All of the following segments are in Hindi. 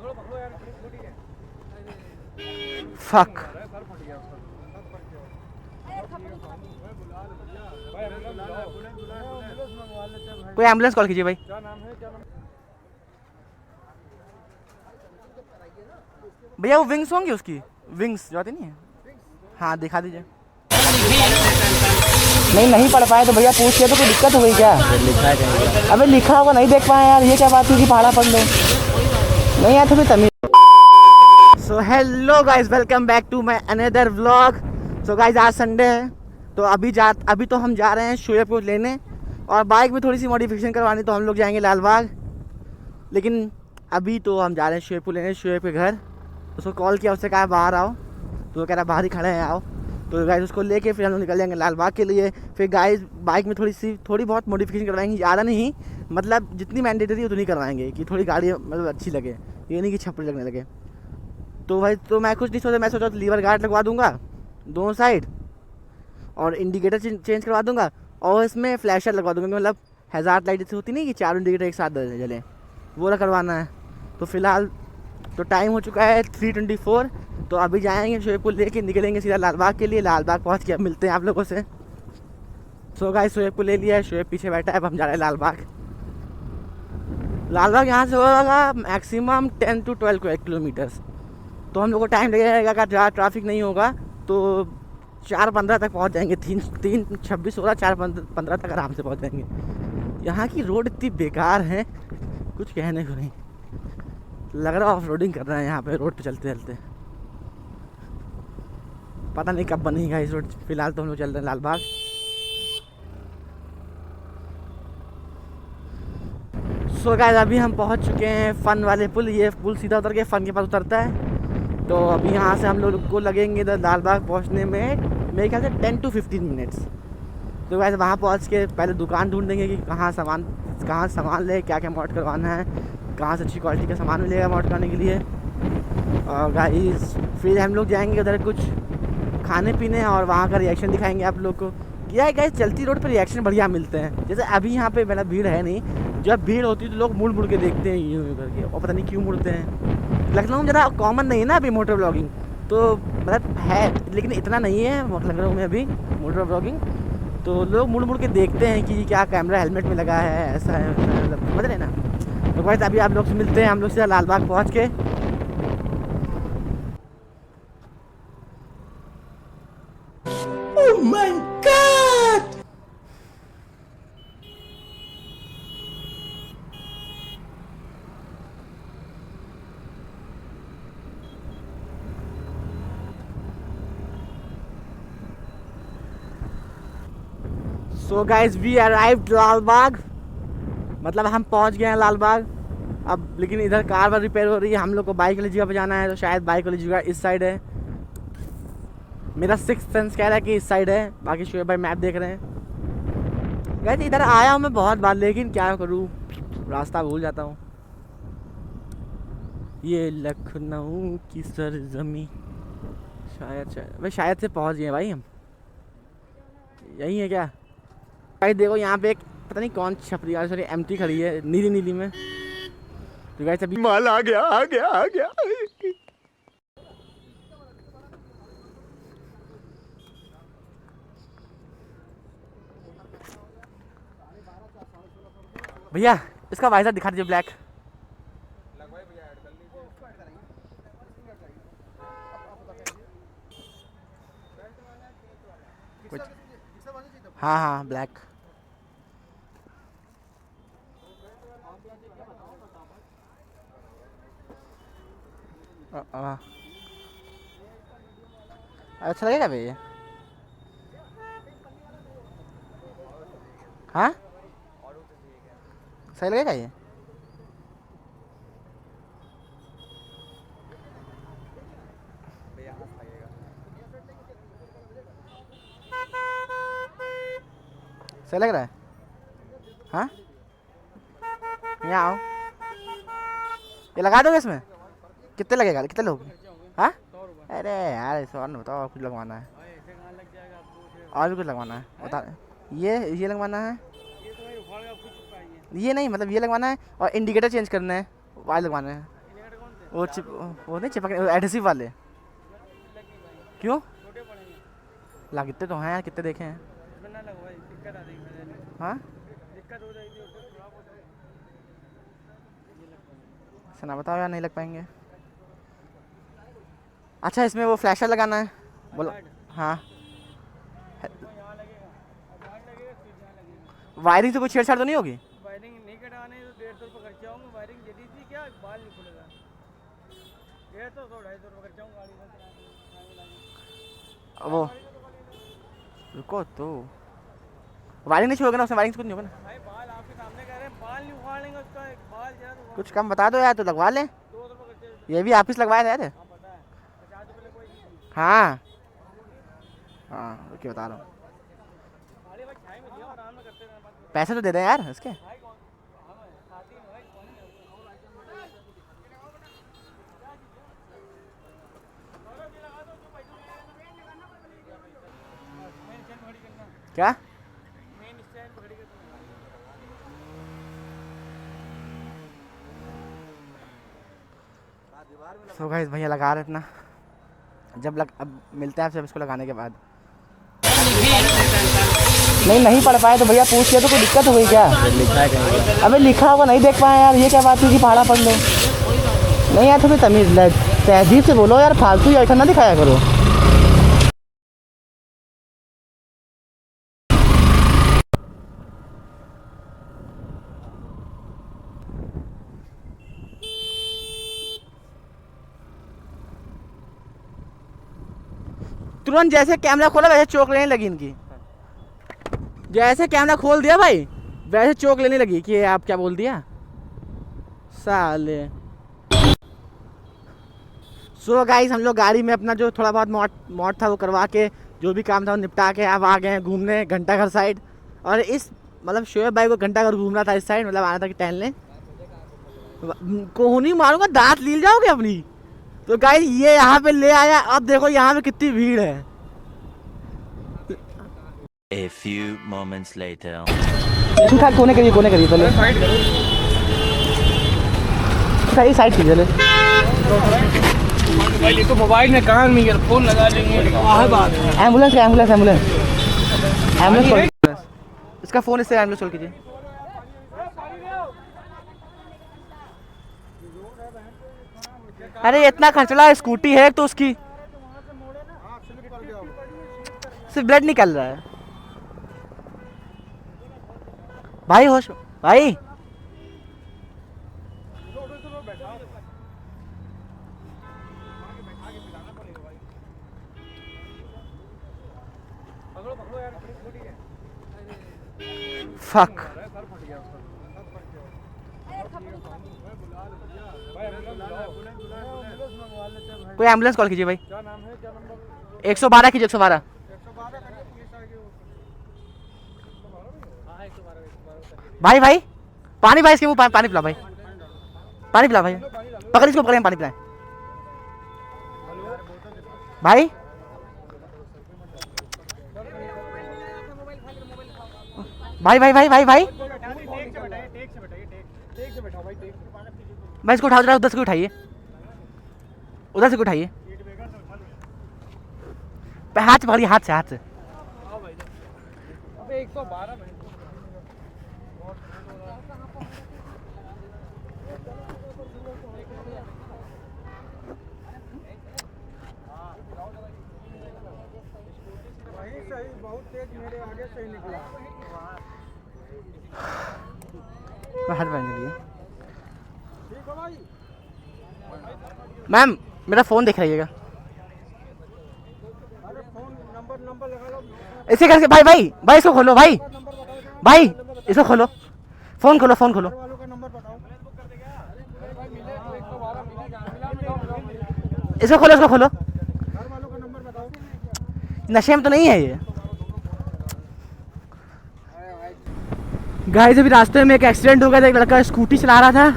फक। कोई एम्बुलेंस कॉल कीजिए भाई। भैया वो विंग्स होंगी उसकी, विंग्स जो आती नहीं है। हाँ दिखा दीजिए। नहीं पढ़ पाए तो भैया पूछ लिया तो कोई दिक्कत हुई क्या? लिखा जाएगा। अबे लिखा हुआ नहीं देख पाए यार, ये क्या बात हुई कि पढ़ा पढ़ लो। नहीं यार थोड़ी तमीज। So hello guys, welcome back to my another vlog. So guys आज संडे है तो अभी तो हम जा रहे हैं शोएब को लेने, और बाइक में थोड़ी सी मॉडिफिकेशन करवानी, तो हम लोग जाएंगे लाल बाग। लेकिन अभी तो हम जा रहे हैं शोएब को लेने, शोएब के घर। उसको कॉल किया, उससे कहा बाहर आओ, तो वो कह रहा बाहर ही खड़े हैं आओ। तो गाइस उसको लेके फिर हम लोग निकल जाएंगे लाल बाग के लिए। फिर गाइस बाइक में थोड़ी बहुत मॉडिफिकेशन करवाएंगे, ज़्यादा नहीं, मतलब जितनी मैंडेटरी उतनी करवाएंगे कि थोड़ी गाड़ी मतलब अच्छी लगे, ये नहीं कि छपरी लगने लगे। तो भाई तो मैं कुछ नहीं सोचा, मैं सोचा लीवर गार्ड लगवा दूंगा दोनों साइड, और इंडिकेटर चेंज करवा दूंगा, और इसमें फ्लैशर लगवा दूंगा, मतलब हैज़ार्ड लाइट जैसे होती नहीं कि चारों इंडिकेटर एक साथ जले, वो वाला करवाना है। तो फिलहाल तो टाइम हो चुका है 3:24, तो अभी जाएंगे शोएब को लेके, निकलेंगे सीधा लाल बाग के लिए। लाल बाग पहुँच के अब मिलते हैं आप लोगों से। सो गाइस शोएब को ले लिया है, शोएब पीछे बैठा है, अब हम जा रहे हैं लाल बाग। लाल बाग यहाँ से होगा मैक्सिमम 10 to 12 किलोमीटर्स, तो हम लोग को टाइम लगेगा। अगर ज़्यादा ट्रैफिक नहीं होगा तो 4:15 तक पहुँच जाएंगे। 3:26 हो रहा, 4:15 तक आराम से पहुँच जाएंगे। यहाँ की रोड इतनी बेकार है, कुछ कहने को नहीं। लग रहा ऑफ रोडिंग कर रहे हैं यहाँ पे रोड पे चलते चलते। पता नहीं कब बनेगा इस रोड। फिलहाल तो हम लोग चल रहे हैं लाल बाग। सो गाइस अभी हम पहुँच चुके हैं फ़न वाले पुल। ये पुल सीधा उतर के फ़न के पास उतरता है। तो अभी यहाँ से हम लोग को लगेंगे इधर लाल बाग पहुँचने में मेरे ख्याल से 10 to 15 मिनट्स। तो वैसे वहाँ पहुँच के पहले दुकान ढूंढेंगे कि कहाँ सामान ले, क्या क्या मॉड करवाना है, कहाँ से अच्छी क्वालिटी का सामान मिलेगा मॉड करने के लिए। और गाइस फिर हम लोग जाएंगे उधर कुछ खाने पीने, और वहाँ का रिएक्शन दिखाएंगे आप लोग को। क्या है गाइस, चलती रोड पर रिएक्शन बढ़िया मिलते हैं। जैसे अभी यहाँ पे मतलब भीड़ है नहीं, जब भीड़ होती है तो लोग मुड़ मुड़ के देखते हैं यूँ करके, और पता नहीं क्यों मुड़ते हैं। लखनऊ में ज़रा कॉमन नहीं है ना अभी मोटर ब्लॉगिंग, तो मतलब है लेकिन इतना नहीं है लखनऊ में अभी मोटर ब्लॉगिंग। तो लोग मुड़ मुड़ के देखते हैं कि क्या कैमरा हेलमेट में लगा है, ऐसा है, मतलब समझ रहे ना। तो गाइस अभी आप लोग से मिलते हैं, हम लोग सीधा लाल बाग पहुँच के। Oh my God! So guys we arrived Lalbagh, मतलब हम पहुंच गए हैं लाल बाग अब। लेकिन इधर कार पर रिपेयर हो रही है, हम लोग को बाइक वाली जगह पे जाना है, तो शायद बाइक वाली जगह इस साइड है। मेरा सिक्स्थ सेंस कह रहा है कि इस साइड है, बाकी शोएब भाई मैप देख रहे हैं। गाइज इधर आया हूँ मैं बहुत बार, लेकिन क्या करूँ रास्ता भूल जाता हूँ। ये लखनऊ की सरजमी, शायद से पहुँच गए भाई हम। यही है क्या? भाई देखो यहाँ पे एक पता नहीं कौन छपरी सॉरी एमटी खड़ी है नीली नीली में। तो गाइस अभी माल आ गया। भैया इसका वाइजर दिखा दीजिए ब्लैक। हाँ ब्लैक। अच्छा लगेगा भैया? हाँ सही लगेगा ये? सही लग रहा है? हाँ यहाँ आओ, ये लगा दोगे इसमें? कितने लगेगा, कितने लोग? हाँ अरे यार 100 नहीं बताओ, कुछ लगवाना है और भी कुछ लगवाना है बता। ये लगवाना है, ये नहीं मतलब ये लगवाना है, और इंडिकेटर चेंज करना है, वायर लगवाना है। वो नहीं चिपक एडहेसिव वाले। क्यों लगते तो हैं यार, कितने देखे हैं। हाँ ना बताओ यार, नहीं लग पाएंगे। अच्छा इसमें वो फ्लैशर लगाना है बोलो। हाँ वायरिंग से कोई छेड़छाड़ तो नहीं होगी? वायरिंग नहीं कटाने तो 150 रुपये खर्चा होंगे। वायरिंग जल्दी थी क्या, बाल नहीं खुलेगा। 150 250 रुपये खर्चा होंगे गाड़ी का। वो रुको तो वायरिंग नहीं छोड़ोगे ना उसमें? वायरिंग से कुछ नहीं होगा ना? भाई बाल आपके सामने कह रहे हैं, बाल नहीं उखाड़ेंगे उसका। एक बाल जरा तो कुछ कम बता दो यार, तो लगवा लें। 200 रुपये खर्चे। ये भी आप ही से लगवाए थे यार। हाँ पता है, 50 रुपये कोई नहीं। हाँ हाँ ओके बता रहा हूँ। गाड़ी भाई छाई में दिया, आराम में करते रहना। पैसे तो दे दें यार इसके। भाई कौन साथी में भाई कौन है? क्या मेन स्टैंड खड़ी कर। सो गाइस भैया लगा रहे इतना, जब अब मिलते हैं आपसे इसको लगाने के बाद। नहीं पढ़ पाए तो भैया पूछ लिया तो कोई दिक्कत हो गई क्या? अबे लिखा होगा नहीं देख पाए यार, ये क्या बात है कि पहाड़ा पढ़ लो। नहीं यार थोड़ी तमीज तहजीब से बोलो यार, फालतू ही ऐसा ना दिखाया करो। तुरंत जैसे कैमरा खोला वैसे चोक लेने लगी इनकी। जैसे कैमरा खोल दिया भाई वैसे चोक लेने लगी कि आप क्या बोल दिया साले। सो गाइस हम लोग गाड़ी में अपना जो थोड़ा बहुत मॉड था वो करवा के, जो भी काम था वो निपटा के अब आ गए हैं घूमने घंटाघर साइड। और इस मतलब शोएब भाई को घंटाघर घूमना था इस साइड, मतलब आना था कि टहलने। कोहनी मारूंगा, दांत लील जाओगे अपनी। तो गाइस ये यहाँ पे ले आया, अब देखो यहाँ पे कितनी भीड़ है। A few moments later. कोने करिए पहले सही साइड कीजिए। भाई देखो मोबाइल में कान में ईयरफोन लगा लेंगे। एम्बुलेंस इसका फ़ोन इससे एम्बुलेंस कॉल कीजिए। अरे इतना खचड़ा स्कूटी है तो उसकी सिर्फ ब्लड निकल रहा है भाई। होश भाई फक। कोई एम्बुलेंस कॉल कीजिए भाई। 112 कीजिए 112। भाई पानी भाई इसके मुंह पानी पिला भाई, पानी पिला भाई। पकड़ इसको, पकड़ पानी पिलाएं भाई। भाई इसको उठाओ जरा, उधर से उठाइए, हाथ से पकड़िए, हाथ से। अबे 112 सही, बहुत तेज मेरे आगे से ही निकला। हाथ बांध लीजिए। ठीक है भाई। मैम मेरा फ़ोन देख रहिएगा। अरे फोन नंबर लगा लो इसे करके भाई इसको खोलो भाई इसको खोलो, फ़ोन खोलो। वालों का नंबर बताओ। इसको खोलो घर वालों का नंबर बताओ। नशे में तो नहीं है ये। गाइस अभी रास्ते में एक एक्सीडेंट हो गया था। एक लड़का स्कूटी चला रहा था,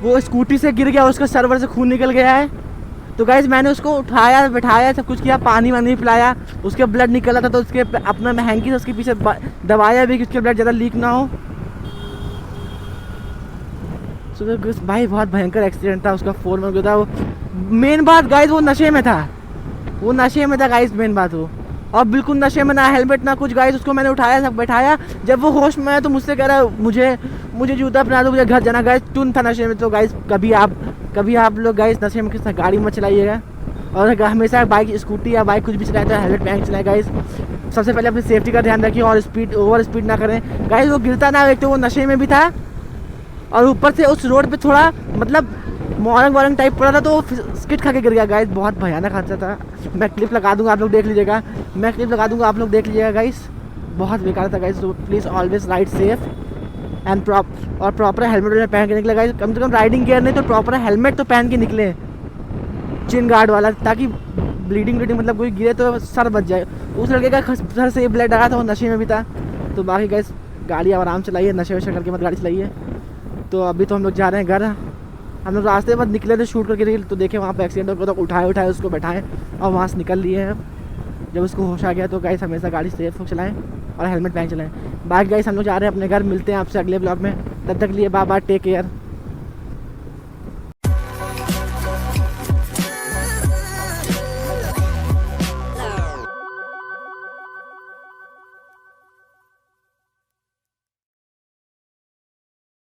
वो स्कूटी से गिर गया, उसका सर्वर से खून निकल गया है। तो गाइस मैंने उसको उठाया, बिठाया, सब कुछ किया, पानी वानी पिलाया, उसके ब्लड निकला था तो उसके अपना मैं हैंकी से उसके पीछे दबाया भी कि उसके ब्लड ज़्यादा लीक ना हो। सो भाई बहुत भयंकर एक्सीडेंट था, उसका 4 मंथ था वो। मेन बात गाइस वो नशे में था, वो नशे में था गाइस, मेन बात वो। और बिल्कुल नशे में, ना हेलमेट ना कुछ गाइस। उसको मैंने उठाया, सब बैठाया, जब वो होश में आया तो मुझसे कह रहा मुझे जूता पहना दो, मुझे घर जाना। गाइस टून था नशे में। तो गाइस कभी आप लोग गाइस नशे में किसी गाड़ी मत चलाइएगा, और हमेशा बाइक, स्कूटी या बाइक कुछ भी चलाए तो हेलमेट पहन के चलाए गाइस। सबसे पहले अपनी सेफ्टी का ध्यान रखिए और ओवर स्पीड ना करें गाइस। वो गिरता ना, एक तो वो नशे में भी था, और ऊपर से उस रोड पे थोड़ा मतलब मॉर्निंग टाइप पड़ा था, तो वो स्किट खा के गिर गया गाइस। बहुत भयानक हादसा था। मैं क्लिप लगा दूंगा, आप लोग देख लीजिएगा। आप लोग देख लीजिएगा गाइस। बहुत बेकार था गाइस। तो please always ride safe and proper helmet पहन के निकले गाइस। कम से कम राइडिंग गियर नहीं तो प्रॉपर हेलमेट तो पहन के निकले, चिन गार्ड वाला, ताकि ब्लीडिंग मतलब कोई गिरे तो सर बच जाए। उस लड़के का सर से ब्लड आ रहा था, वो नशे में भी था। तो बाकी गाइस गाड़ी आराम से चलाइए, नशे वशे करके मत गाड़ी चलाइए। तो अभी तो हम लोग जा रहे हैं घर। हम लोग रास्ते पर निकले थे शूट करके रील, तो देखे वहाँ पे एक्सीडेंट हो गया, तो उठाए उसको बैठाएं और वहाँ से निकल लिए हैं। जब उसको होश आ गया तो गाइस हमेशा गाड़ी सेफ चलाएं और हेलमेट पहन चलाएं। बाकी गाइस हम लोग जा रहे हैं अपने घर। मिलते हैं आपसे अगले ब्लॉग में, तब तक लिए बाय बाय, टेक केयर।